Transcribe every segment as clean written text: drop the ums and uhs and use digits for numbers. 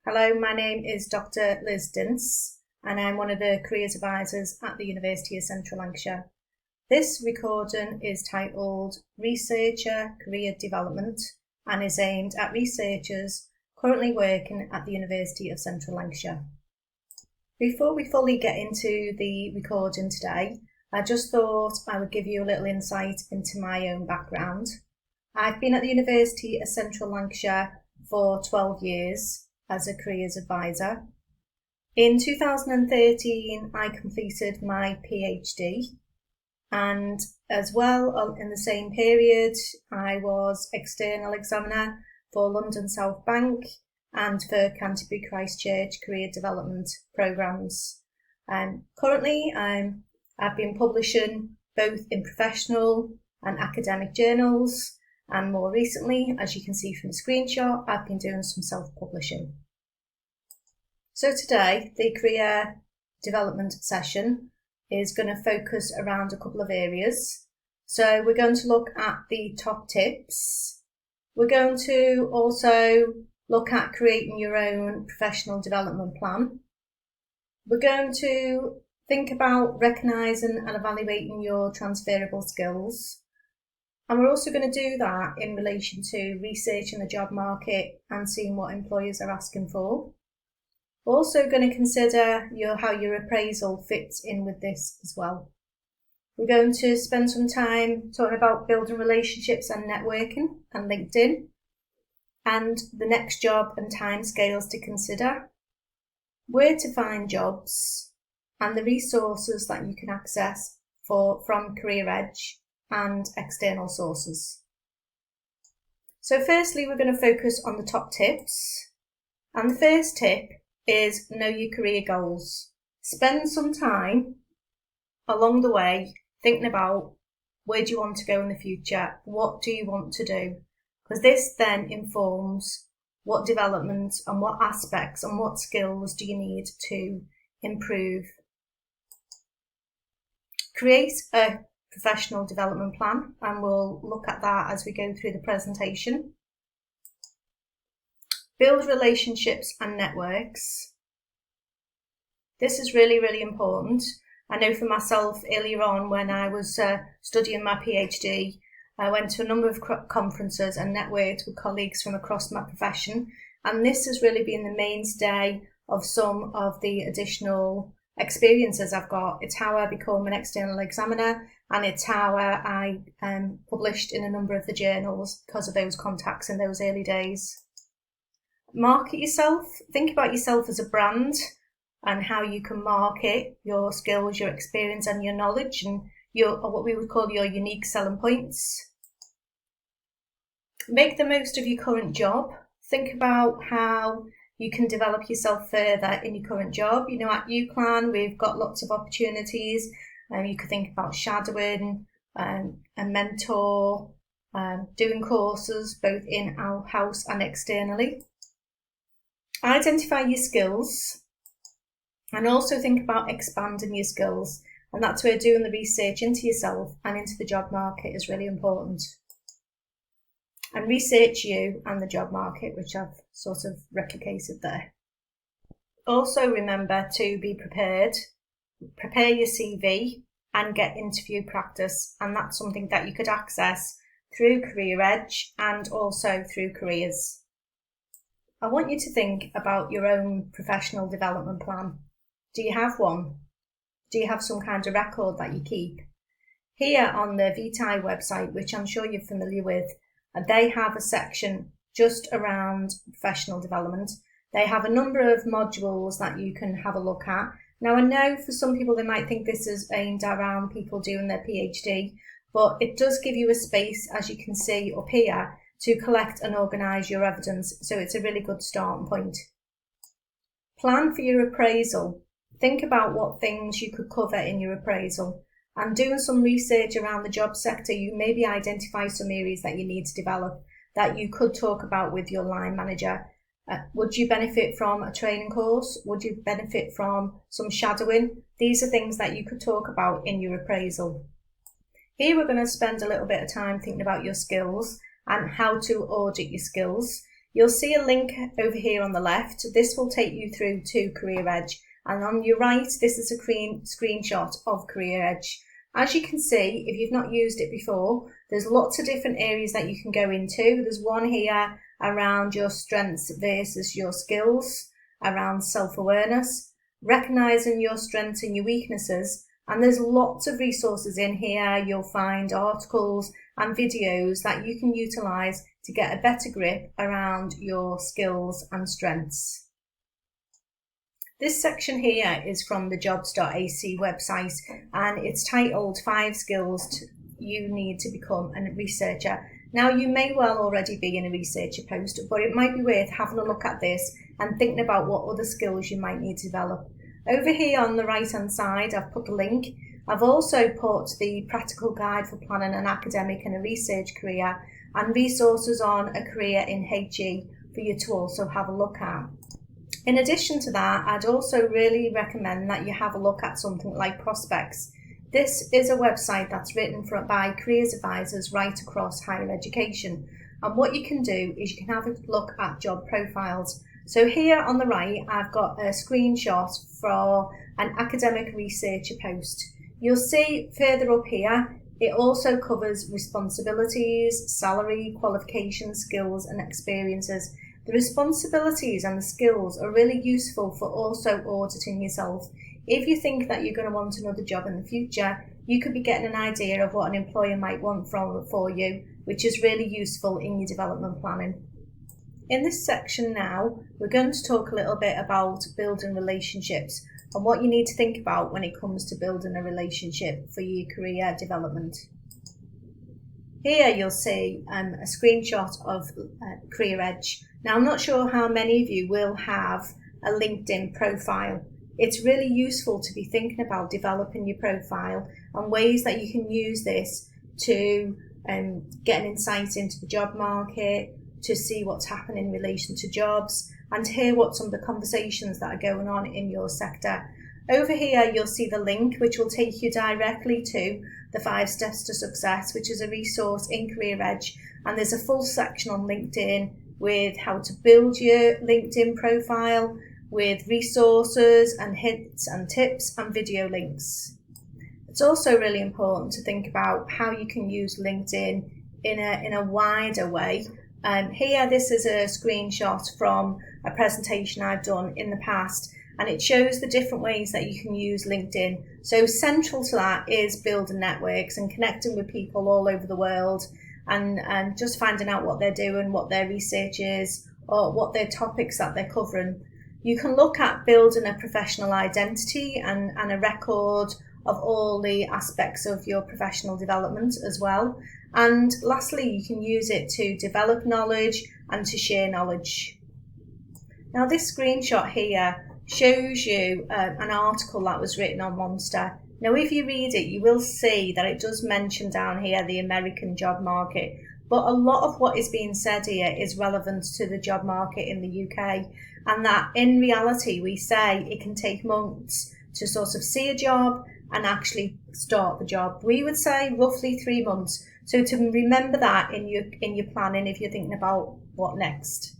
Hello, my name is Dr. Liz Dince and I'm one of the careers advisors at the University of Central Lancashire. This recording is titled Researcher Career Development and is aimed at researchers currently working at the University of Central Lancashire. Before we fully get into the recording today, I just thought I would give you a little insight into my own background. I've been at the University of Central Lancashire for 12 years as a careers advisor. In 2013, I completed my PhD, and as well in the same period, I was external examiner for London South Bank and for Canterbury Christchurch career development programmes. Currently, I've been publishing both in professional and academic journals, and more recently, as you can see from the screenshot, I've been doing some self-publishing. So today, the career development session is going to focus around a couple of areas. So we're going to look at the top tips. We're going to also look at creating your own professional development plan. We're going to think about recognising and evaluating your transferable skills. And we're also going to do that in relation to researching the job market and seeing what employers are asking for. We're also going to consider how your appraisal fits in with this as well. We're going to spend some time talking about building relationships and networking and LinkedIn, and the next job and timescales to consider, where to find jobs, and the resources that you can access from Career Edge and external sources. So firstly, we're going to focus on the top tips. And the first tip is know your career goals. Spend some time along the way thinking about where do you want to go in the future? What do you want to do? Because this then informs what development and what aspects and what skills do you need to improve. Create a professional development plan, and we'll look at that as we go through the presentation. Build relationships and networks. This is really, really important. I know for myself earlier on when I was studying my PhD, I went to a number of conferences and networked with colleagues from across my profession, and this has really been the mainstay of some of the additional experiences I've got. It's how I become an external examiner, and it's how I published in a number of the journals because of those contacts in those early days. Market yourself. Think about yourself as a brand and how you can market your skills, your experience and your knowledge, and what we would call your unique selling points. Make the most of your current job. Think about how you can develop yourself further in your current job. You know, at UCLan, we've got lots of opportunities. You could think about shadowing, a mentor, doing courses both in our house and externally. Identify your skills and also think about expanding your skills. And that's where doing the research into yourself and into the job market is really important. And research you and the job market, which I've sort of replicated there. Also remember to be prepared. Prepare your CV and get interview practice, and that's something that you could access through Career Edge and also through Careers. I want you to think about your own professional development plan. Do you have one? Do you have some kind of record that you keep? Here on the Vitae website, which I'm sure you're familiar with, they have a section just around professional development. They have a number of modules that you can have a look at. Now, I know for some people they might think this is aimed around people doing their PhD, but it does give you a space, as you can see up here, to collect and organise your evidence. So it's a really good starting point. Plan for your appraisal. Think about what things you could cover in your appraisal. And doing some research around the job sector, you maybe identify some areas that you need to develop that you could talk about with your line manager. Would you benefit from a training course? Would you benefit from some shadowing? These are things that you could talk about in your appraisal. Here we're going to spend a little bit of time thinking about your skills and how to audit your skills. You'll see a link over here on the left. This will take you through to Career Edge, and on your right this is a screenshot of Career Edge. As you can see, if you've not used it before, there's lots of different areas that you can go into. There's one here around your strengths versus your skills, around self-awareness, recognising your strengths and your weaknesses, and there's lots of resources in here. You'll find articles and videos that you can utilise to get a better grip around your skills and strengths. This section here is from the jobs.ac website, and it's titled 5 Skills You Need to Become a Researcher. Now, you may well already be in a researcher post, but it might be worth having a look at this and thinking about what other skills you might need to develop. Over here on the right hand side, I've put the link. I've also put the practical guide for planning an academic and a research career, and resources on a career in HE for you to also have a look at. In addition to that, I'd also really recommend that you have a look at something like Prospects. This is a website that's written by careers advisors right across higher education. And what you can do is you can have a look at job profiles. So here on the right, I've got a screenshot for an academic researcher post. You'll see further up here, it also covers responsibilities, salary, qualifications, skills and experiences. The responsibilities and the skills are really useful for also auditing yourself. If you think that you're going to want another job in the future, you could be getting an idea of what an employer might want for you, which is really useful in your development planning. In this section now, we're going to talk a little bit about building relationships and what you need to think about when it comes to building a relationship for your career development. Here you'll see a screenshot of Career Edge. Now, I'm not sure how many of you will have a LinkedIn profile. It's really useful to be thinking about developing your profile and ways that you can use this to get an insight into the job market, to see what's happening in relation to jobs, and hear what some of the conversations that are going on in your sector. Over here you'll see the link which will take you directly to the 5 Steps to Success, which is a resource in Career Edge, and there's a full section on LinkedIn with how to build your LinkedIn profile, with resources and hints and tips and video links. It's also really important to think about how you can use LinkedIn in a wider way. Here, this is a screenshot from a presentation I've done in the past, and it shows the different ways that you can use LinkedIn. So central to that is building networks and connecting with people all over the world, and just finding out what they're doing, what their research is, or what their topics that they're covering. You can look at building a professional identity and a record of all the aspects of your professional development as well. And lastly, you can use it to develop knowledge and to share knowledge. Now, this screenshot here shows you an article that was written on Monster. Now, if you read it, you will see that it does mention down here the American job market, but a lot of what is being said here is relevant to the job market in the UK, and that in reality we say it can take months to sort of see a job and actually start the job. We would say roughly 3 months. So to remember that in your planning if you're thinking about what next.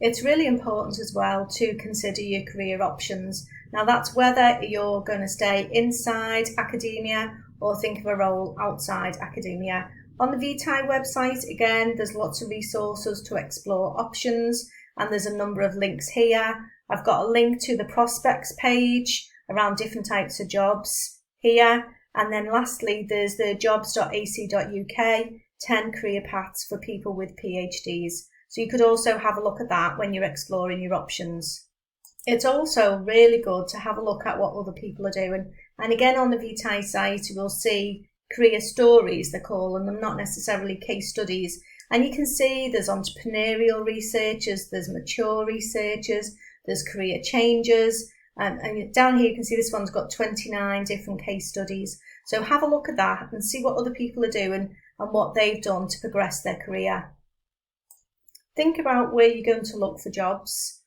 It's really important as well to consider your career options. Now, that's whether you're going to stay inside academia or think of a role outside academia. On the VTI website, again, there's lots of resources to explore options, and there's a number of links here. I've got a link to the prospects page around different types of jobs here. And then lastly, there's the jobs.ac.uk 10 career paths for people with PhDs. So you could also have a look at that when you're exploring your options. It's also really good to have a look at what other people are doing. And again, on the VTI site, you will see career stories, they're calling them, not necessarily case studies. And you can see there's entrepreneurial researchers, there's mature researchers, there's career changers. And down here you can see this one's got 29 different case studies. So have a look at that and see what other people are doing and what they've done to progress their career. Think about where you're going to look for jobs.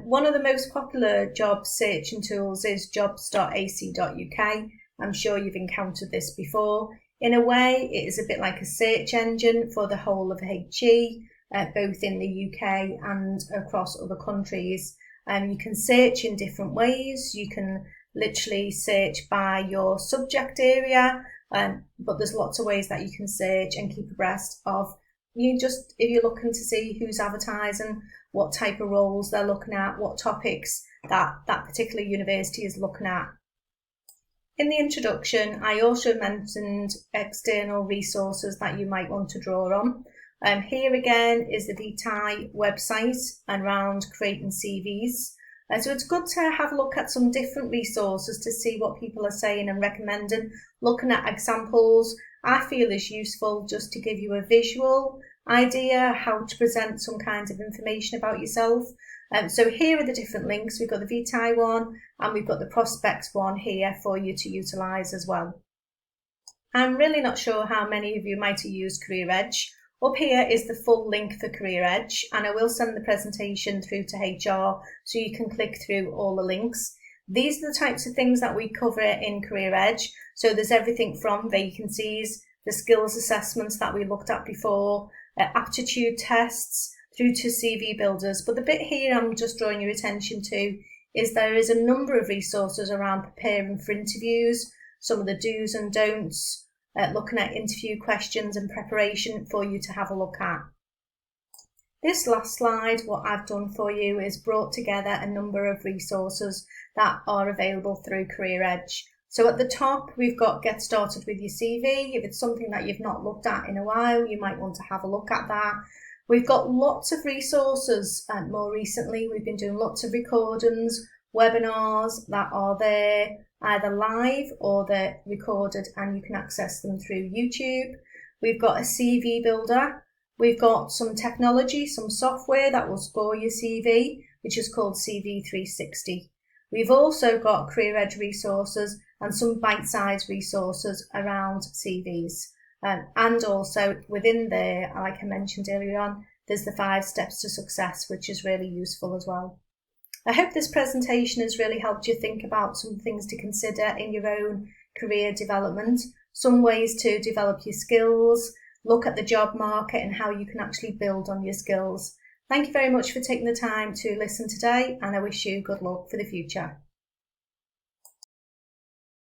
One of the most popular job searching tools is jobs.ac.uk. I'm sure you've encountered this before. In a way, it is a bit like a search engine for the whole of HE. both in the UK and across other countries. You can search in different ways. You can literally search by your subject area, but there's lots of ways that you can search and keep abreast of if you're looking to see who's advertising, what type of roles they're looking at, what topics that particular university is looking at. In the introduction, I also mentioned external resources that you might want to draw on. Here again is the Vitae website around creating CVs. So it's good to have a look at some different resources to see what people are saying and recommending. Looking at examples, I feel is useful just to give you a visual idea how to present some kind of information about yourself. So here are the different links. We've got the Vitae one and we've got the prospects one here for you to utilise as well. I'm really not sure how many of you might have used Career Edge. Up here is the full link for Career Edge, and I will send the presentation through to HR so you can click through all the links. These are the types of things that we cover in Career Edge. So there's everything from vacancies, the skills assessments that we looked at before, aptitude tests, through to CV builders. But the bit here I'm just drawing your attention to is there is a number of resources around preparing for interviews, some of the do's and don'ts, looking at interview questions and preparation for you to have a look at. This last slide, what I've done for you is brought together a number of resources that are available through Career Edge. So at the top, we've got Get Started with Your CV. If it's something that you've not looked at in a while, you might want to have a look at that. We've got lots of resources, and more recently, we've been doing lots of recordings, webinars that are there, either live or they're recorded and you can access them through YouTube. We've got a CV builder. We've got some technology, some software that will score your CV, which is called CV 360. We've also got Career Edge resources and some bite-sized resources around CVs. And also within there, like I mentioned earlier on, there's the 5 steps to success, which is really useful as well. I hope this presentation has really helped you think about some things to consider in your own career development, some ways to develop your skills, look at the job market and how you can actually build on your skills. Thank you very much for taking the time to listen today, and I wish you good luck for the future.